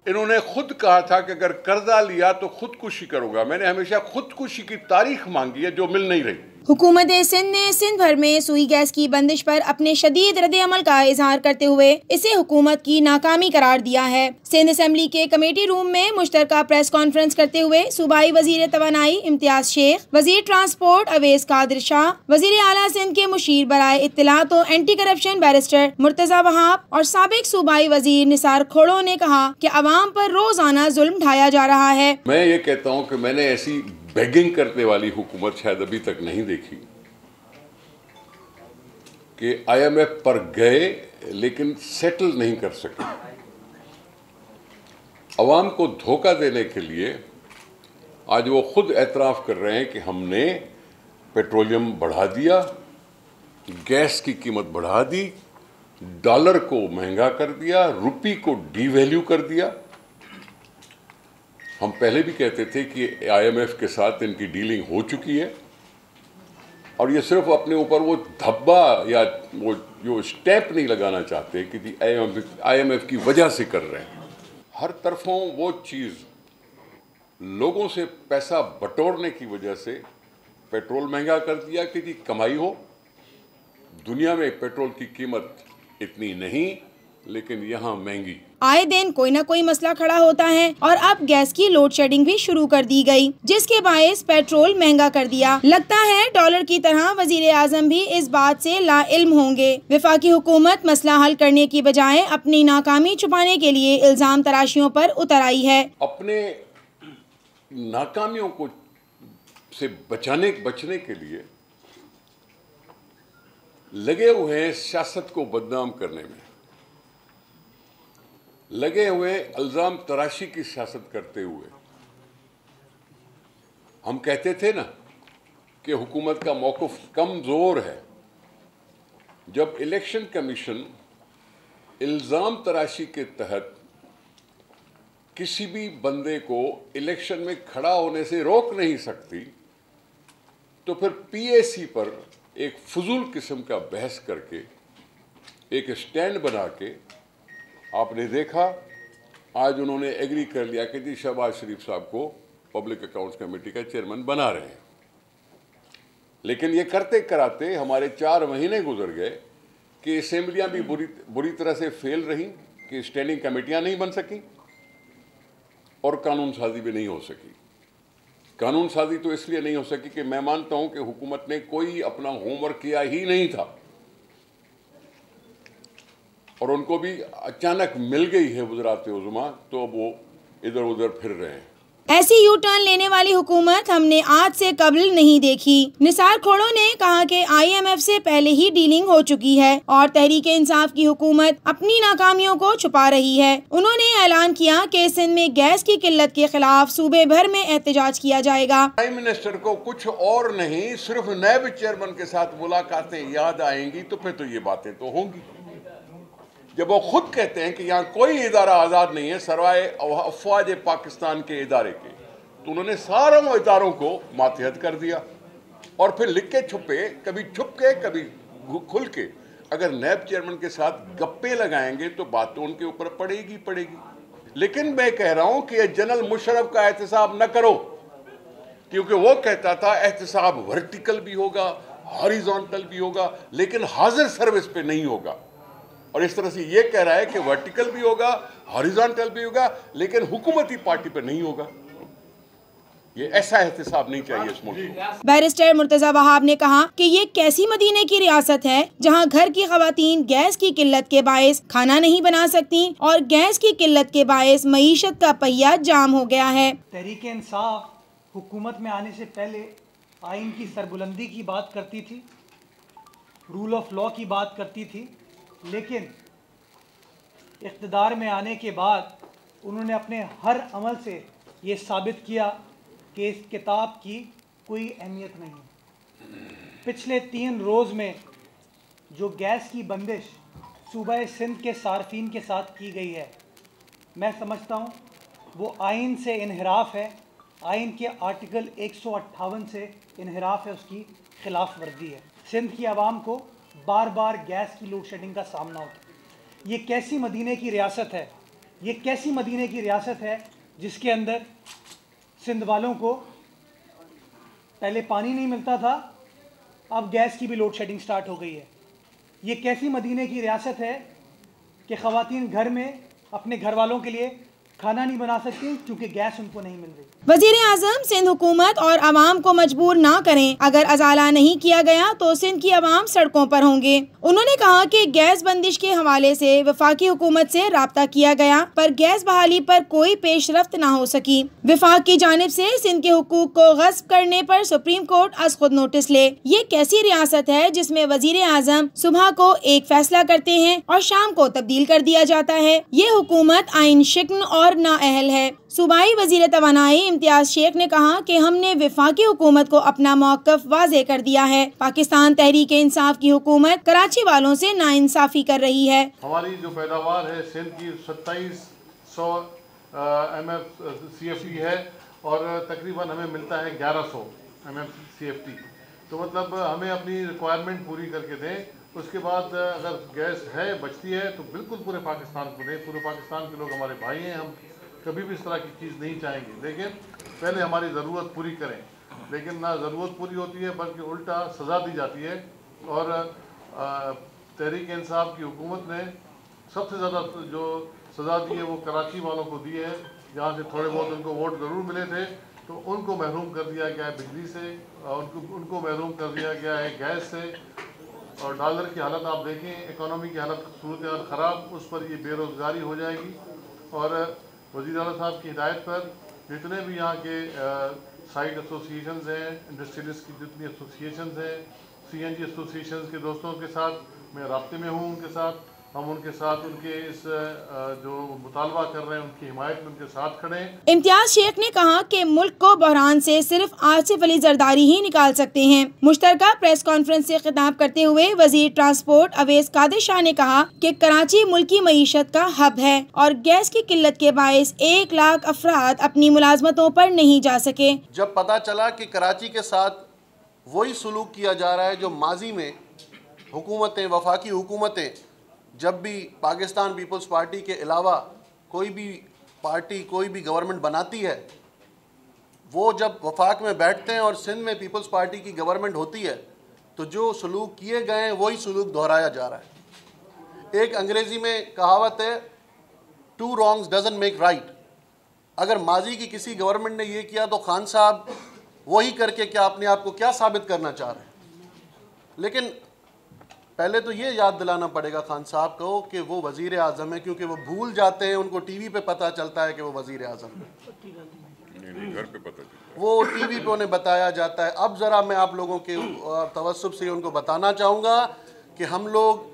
इन्होंने खुद कहा था कि अगर कर्जा लिया तो खुदकुशी करूंगा। मैंने हमेशा खुदकुशी की तारीख मांगी है जो मिल नहीं रही। हुकूमत सिंध ने सिंध भर में सुई गैस की बंदिश पर अपने शदीद रद्द-ए-अमल का इजहार करते हुए इसे हुकूमत की नाकामी करार दिया है। सिंध असेंबली के कमेटी रूम में मुश्तरका प्रेस कॉन्फ्रेंस करते हुए सूबाई वजीर तवानाई इम्तियाज शेख, वजीर ट्रांसपोर्ट अवैस कादिर शाह, वजीर आला सिंध के मुशीर बराए इत्तलात और anti corruption barrister Murtaza Wahab और साबिक सूबाई वजीर निसार खोड़ो ने कहा कि अवाम पर रोजाना जुल्म ढाया जा रहा है। मैं ये कहता हूँ कि मैंने ऐसी बेगिंग करने वाली हुकूमत शायद अभी तक नहीं देखी कि IMF पर गए लेकिन सेटल नहीं कर सके। अवाम को धोखा देने के लिए आज वो खुद एतराफ़ कर रहे हैं कि हमने पेट्रोलियम बढ़ा दिया, गैस की कीमत बढ़ा दी, डॉलर को महंगा कर दिया, रुपये को डीवैल्यू कर दिया। हम पहले भी कहते थे कि IMF के साथ इनकी डीलिंग हो चुकी है और ये सिर्फ अपने ऊपर वो धब्बा या वो जो स्टैंप नहीं लगाना चाहते कि IMF की वजह से कर रहे हैं। हर तरफों वो चीज़ लोगों से पैसा बटोरने की वजह से पेट्रोल महंगा कर दिया कि जी कमाई हो। दुनिया में पेट्रोल की कीमत इतनी नहीं लेकिन यहाँ महंगी। आए दिन कोई ना कोई मसला खड़ा होता है और अब गैस की लोड शेडिंग भी शुरू कर दी गई, जिसके बायस पेट्रोल महंगा कर दिया। लगता है डॉलर की तरह वजीर आजम भी इस बात से लाइल्म होंगे। वफाकी हुकूमत मसला हल करने की बजाय अपनी नाकामी छुपाने के लिए इल्जाम तराशियों पर उतर आई है। अपने नाकामियों को से बचने के लिए लगे हुए हैं सियासत को बदनाम करने में, लगे हुए इल्जाम तराशी की सियासत करते हुए। हम कहते थे ना कि हुकूमत का मौक़िफ़ कमज़ोर है। जब इलेक्शन कमीशन इल्ज़ाम तराशी के तहत किसी भी बंदे को इलेक्शन में खड़ा होने से रोक नहीं सकती, तो फिर PAC पर एक फजूल किस्म का बहस करके एक स्टैंड बना के आपने देखा आज उन्होंने एग्री कर लिया कि जी शहबाज शरीफ साहब को पब्लिक अकाउंट्स कमेटी का चेयरमैन बना रहे हैं। लेकिन ये करते कराते हमारे 4 महीने गुजर गए कि असेंबलियां भी बुरी तरह से फेल रही, कि स्टैंडिंग कमेटियां नहीं बन सकी और कानून साजी भी नहीं हो सकी। कानून साजी तो इसलिए नहीं हो सकी कि मैं मानता हूं कि हुकूमत ने कोई अपना होमवर्क किया ही नहीं था और उनको भी अचानक मिल गई है वज़रात उज़्मा, तो अब वो इधर उधर फिर रहे हैं। ऐसी यू टर्न लेने वाली हुकूमत हमने आज से कबल नहीं देखी। निसार खोड़ो ने कहा कि IMF से पहले ही डीलिंग हो चुकी है और तहरीक इंसाफ की हुकूमत अपनी नाकामियों को छुपा रही है। उन्होंने ऐलान किया कि सिंध में गैस की किल्लत के खिलाफ सूबे भर में एहतजाज किया जाएगा। प्राइम मिनिस्टर को कुछ और नहीं, सिर्फ नैब चेयरमैन के साथ मुलाकातें याद आएंगी तो फिर तो ये बातें तो होंगी। जब वो खुद कहते हैं कि यहाँ कोई इदारा आज़ाद नहीं है सरवाए अफवाज पाकिस्तान के इदारे के, तो उन्होंने सारे इदारों को मातहत कर दिया और फिर लिख के छुपे, कभी छुप के कभी खुल के अगर नैब चेयरमैन के साथ गप्पे लगाएंगे तो बात तो उनके ऊपर पड़ेगी। लेकिन मैं कह रहा हूँ कि जनरल मुशर्रफ का एहतसाब न करो, क्योंकि वो कहता था एहतसाब वर्टिकल भी होगा, हॉरिजॉन्टल भी होगा, लेकिन हाजिर सर्विस पे नहीं होगा। और इस तरह से ये कह रहा है कि वर्टिकल भी होगा, हॉरिजॉन्टल भी होगा, लेकिन हुकूमती पार्टी पे नहीं होगा। ये ऐसा एहतसाब नहीं चाहिए इस मुल्क को। बैरिस्टर मुर्तजा वहाब ने कहा कि ये कैसी मदीने की रियासत है जहां घर की खवातीन गैस की किल्लत के बायस खाना नहीं बना सकती और गैस की किल्लत के बायस मईशत का पहिया जाम हो गया है। तहरीक इंसाफ हुकूमत में आने से पहले आइन की सरबुलंदी की बात करती थी, रूल ऑफ लॉ की बात करती थी, लेकिन इक़्तिदार में आने के बाद उन्होंने अपने हर अमल से ये साबित किया कि इस किताब की कोई अहमियत नहीं। पिछले 3 रोज़ में जो गैस की बंदिश सूबा सिंध के सार्फिन के साथ की गई है, मैं समझता हूँ वो आइन से इन्हिराफ है, आइन के आर्टिकल 158 से इन्हिराफ है, उसकी खिलाफ वर्जी है। सिंध की आवाम को बार बार गैस की लोड शेडिंग का सामना होता है। ये कैसी मदीने की रियासत है ये कैसी मदीने की रियासत है जिसके अंदर सिंध वालों को पहले पानी नहीं मिलता था, अब गैस की भी लोड शेडिंग स्टार्ट हो गई है। ये कैसी मदीने की रियासत है कि ख़वातीन घर में अपने घर वालों के लिए खाना नहीं बना सकती क्योंकि गैस उनको नहीं मिल रही। वजीर आजम सिंध हुकूमत और आवाम को मजबूर ना करें, अगर अजाला नहीं किया गया तो सिंध की आवाम सड़कों पर होंगे। उन्होंने कहा कि गैस बंदिश के हवाले से वफाकी हुकूमत से राब्ता किया गया पर गैस बहाली पर कोई पेशरफ्त ना हो सकी। वफाक की जानिब से सिंध के हुकूक को गस्ब करने पर सुप्रीम कोर्ट अज खुद नोटिस ले। ये कैसी रियासत है जिसमें वजीर आजम सुबह को एक फैसला करते हैं और शाम को तब्दील कर दिया जाता है। ये हुकूमत आइन शिकन और नाअहल है। सूबाई वजीर तवानाई इम्तियाज शेख ने कहा कि हमने वफाकी हुकूमत को अपना मौक़िफ़ वाज़ेह कर दिया है। पाकिस्तान तहरीक इंसाफ की हुकूमत कराची वालों से नाइंसाफ़ी कर रही है। हमारी जो पैदावार है सिंध की 2700 MMCFT है और तकरीबन हमें मिलता है 1100 MMCFT। तो मतलब हमें अपनी रिक्वायरमेंट पूरी करके दें। उसके बाद अगर गैस है बचती है तो बिल्कुल पूरे पाकिस्तान को दें। पूरे पाकिस्तान के लोग हमारे भाई हैं, हम कभी भी इस तरह की चीज़ नहीं चाहेंगे, लेकिन पहले हमारी ज़रूरत पूरी करें। लेकिन ना ज़रूरत पूरी होती है बल्कि उल्टा सज़ा दी जाती है। और तहरीक इंसाफ की हुकूमत ने सबसे ज़्यादा जो सज़ा दी है वो कराची वालों को दी है, जहाँ से थोड़े बहुत उनको वोट ज़रूर मिले थे तो उनको महरूम कर दिया गया है बिजली से, और उनको महरूम कर दिया गया है गैस से। और डॉलर की हालत आप देखें, इकोनॉमी की हालत सूरत ख़राब, उस पर ये बेरोज़गारी हो जाएगी। और वज़ीर आला साहब की हिदायत पर जितने भी यहाँ के साइट एसोसिएशंस हैं, इंडस्ट्रियलिस्ट की जितनी एसोसिएशंस हैं, CNG एसोसिएशंस के दोस्तों के साथ मैं राब्ते में हूँ। उनके साथ हम उनके साथ उनके इस जो मुतालबा कर रहे हैं उनकी हिमायत में उनके साथ खड़े हैं। इम्तियाज शेख ने कहा कि मुल्क को बहरान से सिर्फ आसिफ अली जरदारी ही निकाल सकते हैं। मुश्तरका प्रेस कॉन्फ्रेंस से खिताब करते हुए वजीर ट्रांसपोर्ट अवैस कादिर शाह ने कहा कि कराची मुल्की मईशत का हब है और गैस की किल्लत के बायस 1 लाख अफराद अपनी मुलाजमतों पर नहीं जा सके। जब पता चला कि कराची के साथ वही सलूक किया जा रहा है जो माजी में हुकूमतें, वफाकी हुकूमतें जब भी पाकिस्तान पीपल्स पार्टी के अलावा कोई भी पार्टी कोई भी गवर्नमेंट बनाती है, वो जब वफाक में बैठते हैं और सिंध में पीपल्स पार्टी की गवर्नमेंट होती है तो जो सलूक किए गए हैं वही सलूक दोहराया जा रहा है। एक अंग्रेज़ी में कहावत है, 2 wrongs doesn't make right। अगर माजी की किसी गवर्नमेंट ने ये किया तो खान साहब वही करके क्या अपने आप को क्या साबित करना चाह रहे हैं। लेकिन पहले तो ये याद दिलाना पड़ेगा खान साहब को कि वो वज़ीर आज़म है, क्योंकि वो भूल जाते हैं, उनको टीवी पे पता चलता है कि वो वज़ीर आज़म है, घर पे पता चलता है, वो टीवी पे उन्हें बताया जाता है। अब ज़रा मैं आप लोगों के तवज्जुह से उनको बताना चाहूँगा कि हम लोग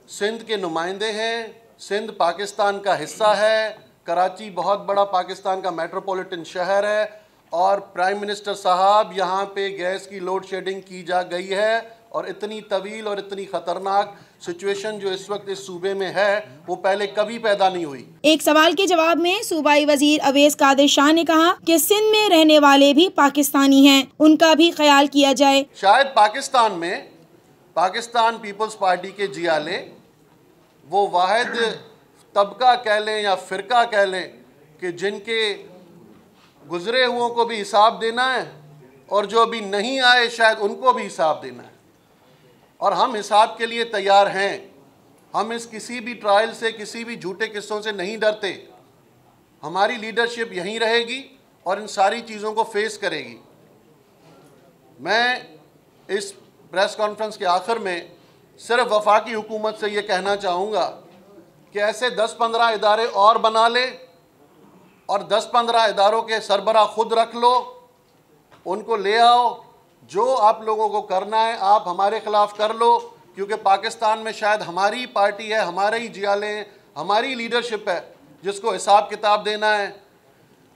सिंध के नुमाइंदे हैं, सिंध पाकिस्तान का हिस्सा है, कराची बहुत बड़ा पाकिस्तान का मेट्रोपॉलिटन शहर है और प्राइम मिनिस्टर साहब यहाँ पे गैस की लोड शेडिंग की जा गई है और इतनी तवील और इतनी ख़तरनाक सिचुएशन जो इस वक्त इस सूबे में है वो पहले कभी पैदा नहीं हुई। एक सवाल के जवाब में सूबाई वजीर अवैस कादिर शाह ने कहा कि सिंध में रहने वाले भी पाकिस्तानी हैं, उनका भी ख्याल किया जाए। शायद पाकिस्तान में पाकिस्तान पीपल्स पार्टी के जियाले वो वाहिद तबका कह लें या फ़िरका कह लें कि जिनके गुज़रे हुओं को भी हिसाब देना है और जो अभी नहीं आए शायद उनको भी हिसाब देना है। और हम हिसाब के लिए तैयार हैं। हम इस किसी भी ट्रायल से, किसी भी झूठे किस्सों से नहीं डरते। हमारी लीडरशिप यहीं रहेगी और इन सारी चीज़ों को फेस करेगी। मैं इस प्रेस कॉन्फ्रेंस के आखिर में सिर्फ वफाकी हुकूमत से ये कहना चाहूँगा कि ऐसे 10-15 इदारे और बना ले और 10-15 इदारों के सरबराह खुद रख लो, उनको ले आओ। जो आप लोगों को करना है आप हमारे ख़िलाफ़ कर लो, क्योंकि पाकिस्तान में शायद हमारी पार्टी है, हमारे ही जियाले हैं, हमारी लीडरशिप है जिसको हिसाब किताब देना है।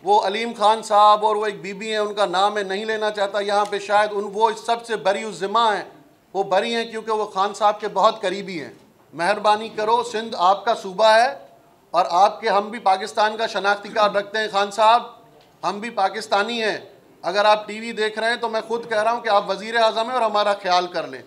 वो अलीम खान साहब और वो एक बीबी हैं, उनका नाम मैं नहीं लेना चाहता यहाँ पे, शायद वो सबसे बरी ज़िम्मा हैं। वो बरी हैं क्योंकि वो खान साहब के बहुत करीबी हैं। मेहरबानी करो, सिंध आपका सूबा है और आपके हम भी पाकिस्तान का शनाख्ती कार्ड रखते हैं खान साहब, हम भी पाकिस्तानी हैं। अगर आप टीवी देख रहे हैं तो मैं खुद कह रहा हूं कि आप वज़ीर आज़म हैं और हमारा ख्याल कर लें।